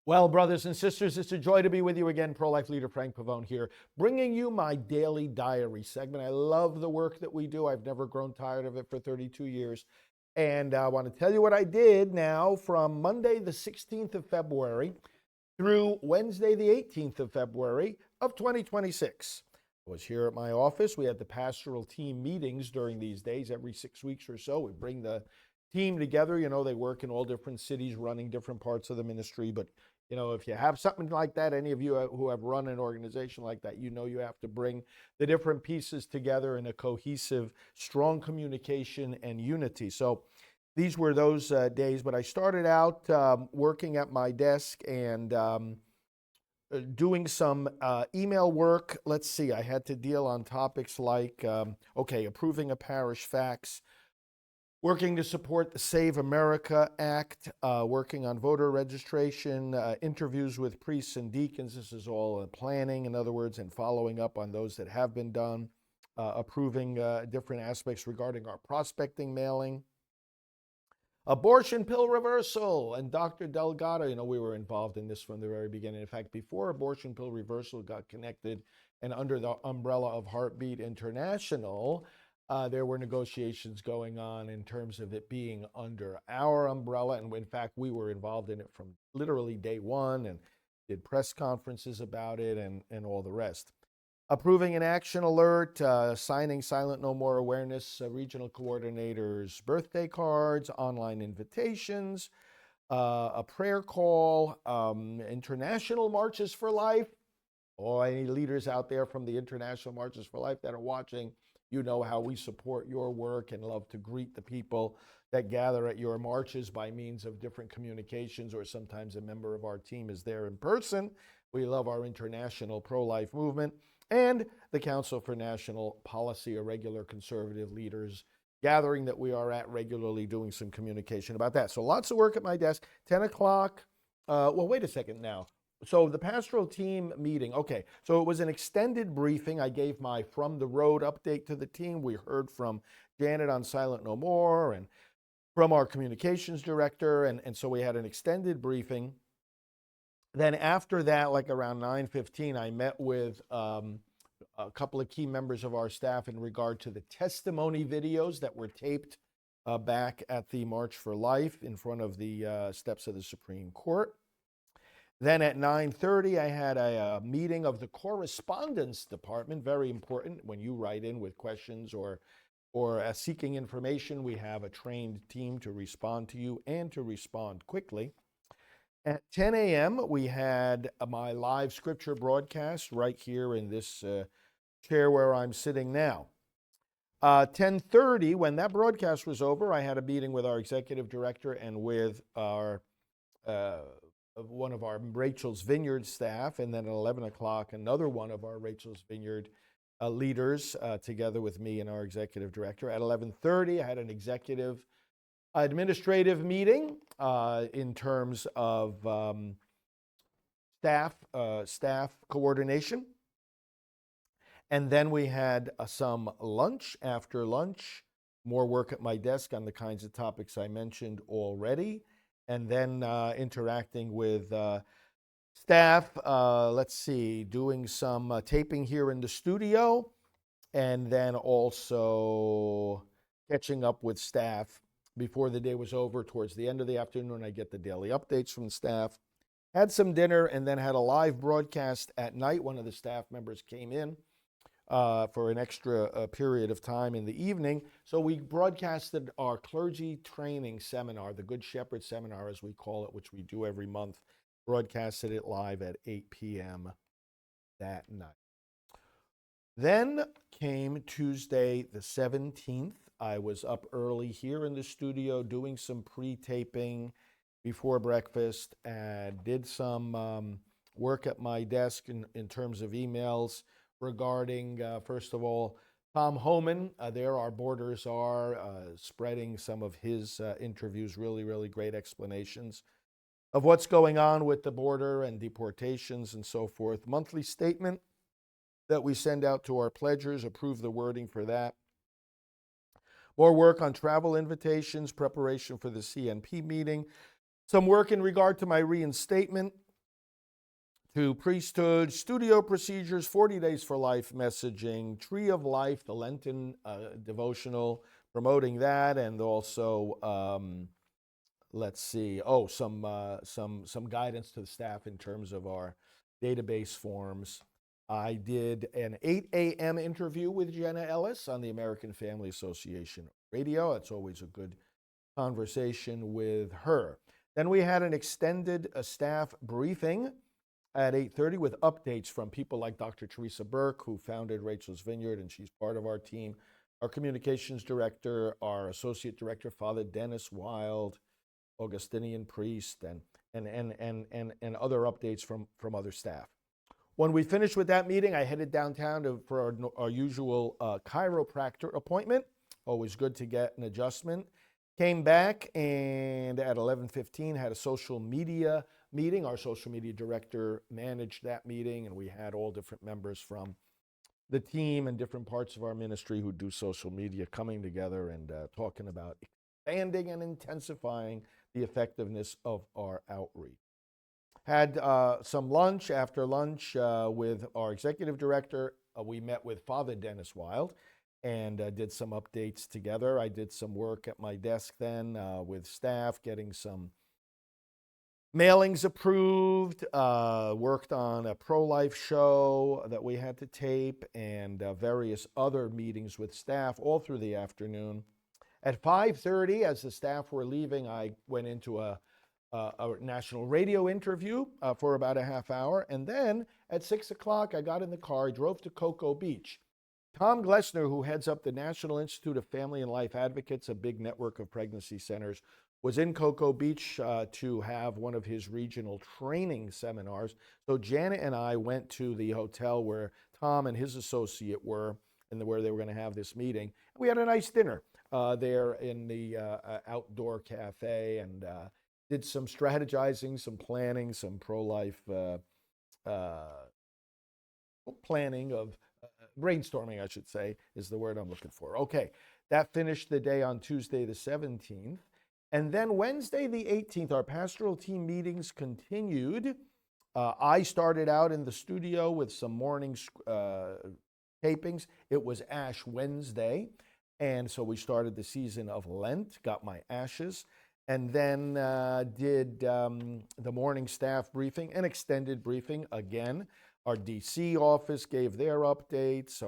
Well, brothers and sisters, it's a joy to be with you again. Pro-life leader Frank Pavone here, bringing you my daily diary segment. I love the work that we do. I've never grown tired of it for 32 years. And I want to tell you what I did now from Monday, the 16th of February through Wednesday, the 18th of February of 2026. I was here at my office. We had the pastoral team meetings during these days every 6 weeks or so. We bring the team together. You know, they work in all different cities running different parts of the ministry, but you know, if you have something like that, any of you who have run an organization like that, you know you have to bring the different pieces together in a cohesive, strong communication and unity. So these were those days, but I started out working at my desk and doing some email work. Let's see, I had to deal on topics like, approving a parish fax, working to support the Save America Act, working on voter registration, interviews with priests and deacons. This is all planning, in other words, and following up on those that have been done, approving different aspects regarding our prospecting mailing. Abortion pill reversal, and Dr. Delgado, you know, we were involved in this from the very beginning. In fact, before abortion pill reversal got connected and under the umbrella of Heartbeat International, there were negotiations going on in terms of it being under our umbrella. And in fact, we were involved in it from literally day one and did press conferences about it and all the rest. Approving an action alert, signing Silent No More Awareness regional coordinators' birthday cards, online invitations, a prayer call, international marches for life. Oh, any leaders out there from the International Marches for Life that are watching, you know how we support your work and love to greet the people that gather at your marches by means of different communications, or sometimes a member of our team is there in person. We love our international pro-life movement and the Council for National Policy, a regular conservative leaders gathering that we are at regularly, doing some communication about that. So lots of work at my desk. 10 o'clock. Wait a second now. So the pastoral team meeting, okay, so it was an extended briefing. I gave my from the road update to the team. We heard from Janet on Silent No More and from our communications director, and so we had an extended briefing. Then after that, like around 9:15, I met with a couple of key members of our staff in regard to the testimony videos that were taped back at the March for Life in front of the steps of the Supreme Court. Then at 9:30, I had a meeting of the correspondence department. Very important when you write in with questions or seeking information. We have a trained team to respond to you and to respond quickly. At 10 a.m., we had my live scripture broadcast right here in this chair where I'm sitting now. 10:30, when that broadcast was over, I had a meeting with our executive director and with our one of our Rachel's Vineyard staff, and then at 11 o'clock, another one of our Rachel's Vineyard leaders together with me and our executive director. At 11:30, I had an executive administrative meeting in terms of staff coordination. And then we had some lunch. After lunch, more work at my desk on the kinds of topics I mentioned already. And then interacting with staff, doing some taping here in the studio, and then also catching up with staff before the day was over. Towards the end of the afternoon, I get the daily updates from staff. Had some dinner and then had a live broadcast at night. One of the staff members came in for an extra period of time in the evening. So we broadcasted our clergy training seminar, the Good Shepherd Seminar, as we call it, which we do every month, broadcasted it live at 8 p.m. that night. Then came Tuesday the 17th. I was up early here in the studio doing some pre-taping before breakfast and did some work at my desk in terms of emails regarding, first of all, Tom Homan. There our borders are, spreading some of his interviews, really, really great explanations of what's going on with the border and deportations and so forth. Monthly statement that we send out to our pledgers, approve the wording for that. More work on travel invitations, preparation for the CNP meeting, some work in regard to my reinstatement, to priesthood, studio procedures, 40 Days for Life messaging, Tree of Life, the Lenten devotional, promoting that, and also let's see, some guidance to the staff in terms of our database forms. I did an 8 a.m. interview with Jenna Ellis on the American Family Association radio. It's always a good conversation with her. Then we had an extended staff briefing at 8:30 with updates from people like Dr. Teresa Burke, who founded Rachel's Vineyard, and she's part of our team, our communications director, our associate director, Father Dennis Wild, Augustinian priest, and other updates from other staff. When we finished with that meeting, I headed downtown for our usual chiropractor appointment. Always good to get an adjustment. Came back and at 11:15 had a social media meeting. Our social media director managed that meeting, and we had all different members from the team and different parts of our ministry who do social media coming together and talking about expanding and intensifying the effectiveness of our outreach. Had some lunch. After lunch with our executive director, we met with Father Dennis Wild and did some updates together. I did some work at my desk then with staff, getting some mailings approved, worked on a pro-life show that we had to tape, and various other meetings with staff all through the afternoon. At 5:30, as the staff were leaving, I went into a national radio interview for about a half hour. And then at 6 o'clock, I got in the car, drove to Cocoa Beach. Tom Glessner, who heads up the National Institute of Family and Life Advocates, a big network of pregnancy centers, was in Cocoa Beach to have one of his regional training seminars. So Janet and I went to the hotel where Tom and his associate were, and where they were going to have this meeting. We had a nice dinner there in the outdoor cafe, and did some strategizing, some planning, some pro-life planning of brainstorming, I should say, is the word I'm looking for. Okay, that finished the day on Tuesday the 17th. And then Wednesday the 18th, our pastoral team meetings continued. I started out in the studio with some morning tapings. It was Ash Wednesday, and so we started the season of Lent, got my ashes, and then did the morning staff briefing, an extended briefing again. Our DC office gave their updates.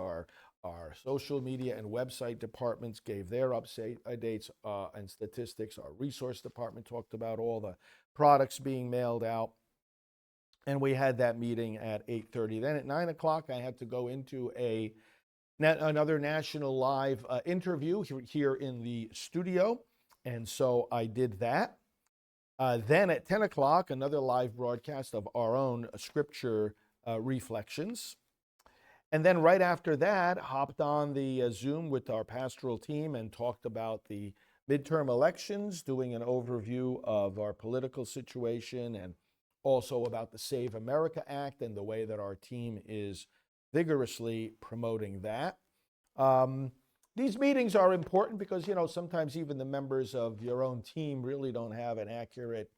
Our social media and website departments gave their updates and statistics. Our resource department talked about all the products being mailed out. And we had that meeting at 8:30. Then at 9 o'clock, I had to go into another national live interview here in the studio. And so I did that. Then at 10 o'clock, another live broadcast of our own scripture reflections. And then right after that, hopped on the Zoom with our pastoral team and talked about the midterm elections, doing an overview of our political situation, and also about the Save America Act and the way that our team is vigorously promoting that. These meetings are important because, sometimes even the members of your own team really don't have an accurate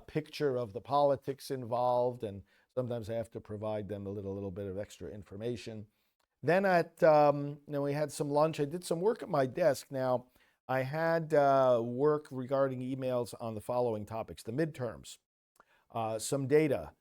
picture of the politics involved, and sometimes I have to provide them a little bit of extra information. Then we had some lunch. I did some work at my desk. Now, I had work regarding emails on the following topics: the midterms, some data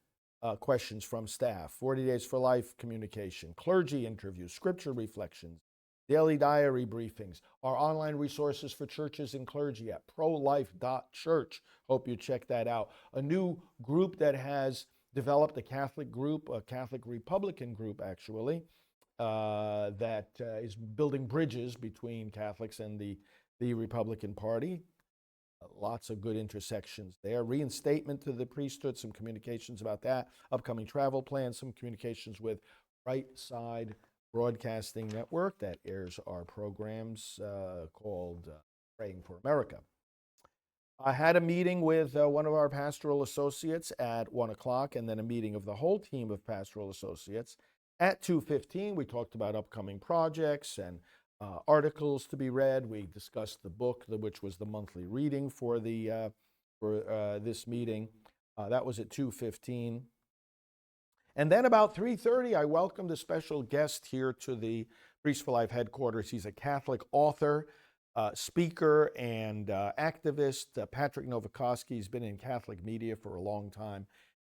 questions from staff, 40 Days for Life communication, clergy interviews, scripture reflections, daily diary briefings, our online resources for churches and clergy at prolife.church. Hope you check that out. A new group that has developed, a Catholic group, a Catholic Republican group actually, that is building bridges between Catholics and the Republican Party. Lots of good intersections there. Reinstatement to the priesthood, some communications about that. Upcoming travel plans, some communications with Right Side Broadcasting Network that airs our programs called Praying for America. I had a meeting with one of our pastoral associates at 1 o'clock, and then a meeting of the whole team of pastoral associates at 2:15. We talked about upcoming projects and articles to be read. We discussed the book, which was the monthly reading for this meeting. That was at 2:15. And then about 3:30, I welcomed a special guest here to the Priests for Life headquarters. He's a Catholic author, speaker, and activist. Patrick Nowakowski. He's been in Catholic media for a long time.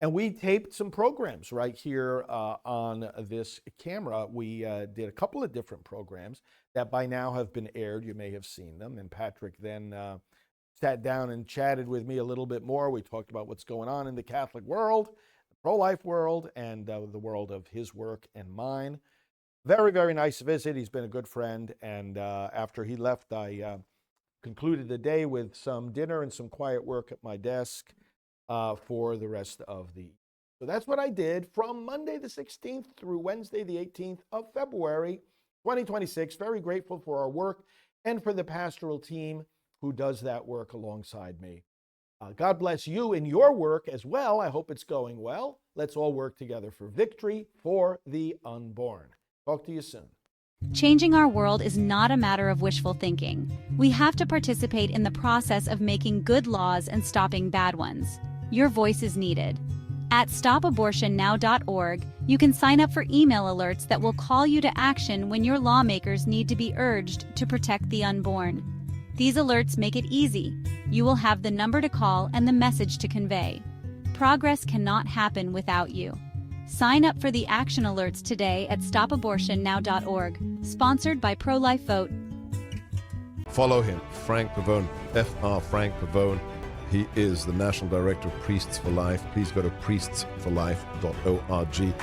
And we taped some programs right here on this camera. We did a couple of different programs that by now have been aired. You may have seen them. And Patrick then sat down and chatted with me a little bit more. We talked about what's going on in the Catholic world, the pro-life world, and the world of his work and mine. Very, very nice visit. He's been a good friend. And after he left, I concluded the day with some dinner and some quiet work at my desk for the rest of the year. So that's what I did from Monday the 16th through Wednesday the 18th of February 2026. Very grateful for our work and for the pastoral team who does that work alongside me. God bless you in your work as well. I hope it's going well. Let's all work together for victory for the unborn. Talk to you soon. Changing our world is not a matter of wishful thinking. We have to participate in the process of making good laws and stopping bad ones. Your voice is needed. At stopabortionnow.org, you can sign up for email alerts that will call you to action when your lawmakers need to be urged to protect the unborn. These alerts make it easy. You will have the number to call and the message to convey. Progress cannot happen without you. Sign up for the action alerts today at stopabortionnow.org, sponsored by Pro-Life Vote. Follow him, Frank Pavone, Fr. Frank Pavone. He is the National Director of Priests for Life. Please go to priestsforlife.org.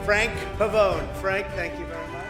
Frank Pavone. Frank, thank you very much.